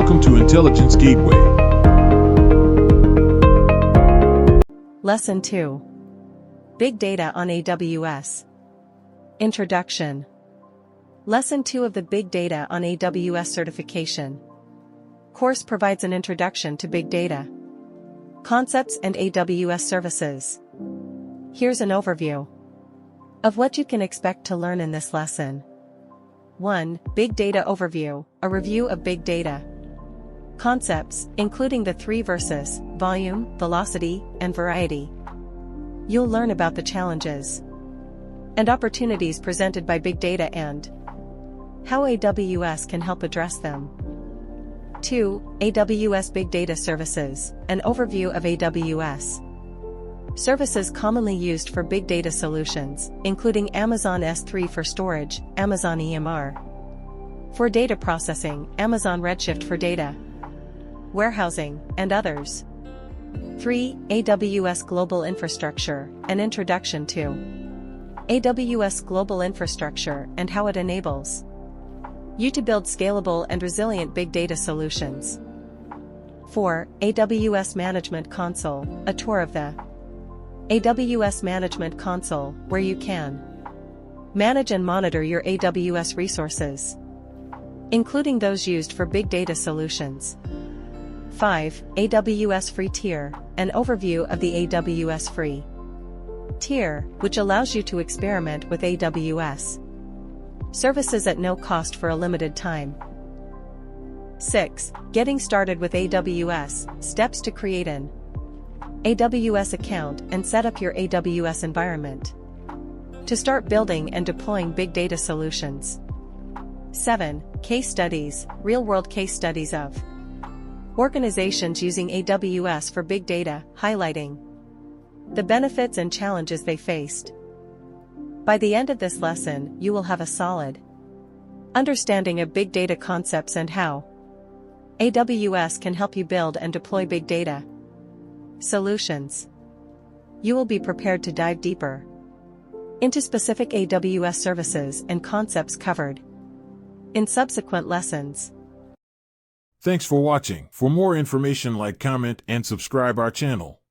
Welcome to Intelligence Gateway. Lesson 2. Big Data on AWS. Introduction. Lesson 2 of the Big Data on AWS certification course provides an introduction to big data, concepts and AWS services. Here's an overview of what you can expect to learn in this lesson. 1. Big Data Overview, a review of big data. Concepts, including the three verses, volume, velocity, and variety. You'll learn about the challenges and opportunities presented by big data and how AWS can help address them. 2. AWS Big Data Services, an overview of AWS services commonly used for big data solutions, including Amazon S3 for storage, Amazon EMR for data processing, Amazon Redshift for data warehousing, and others. 3. AWS Global Infrastructure, an introduction to AWS Global Infrastructure and how it enables you to build scalable and resilient big data solutions. 4. AWS Management Console, a tour of the AWS Management Console, where you can manage and monitor your AWS resources, including those used for big data solutions. 5. AWS Free Tier, an overview of the AWS Free Tier, which allows you to experiment with AWS services at no cost for a limited time. 6. Getting started with AWS, steps to create an AWS account and set up your AWS environment to start building and deploying big data solutions. 7. Case studies, real-world case studies of organizations using AWS for big data, highlighting the benefits and challenges they faced. By the end of this lesson, you will have a solid understanding of big data concepts and how AWS can help you build and deploy big data solutions. You will be prepared to dive deeper into specific AWS services and concepts covered in subsequent lessons. Thanks for watching. For more information, like, comment, and subscribe our channel.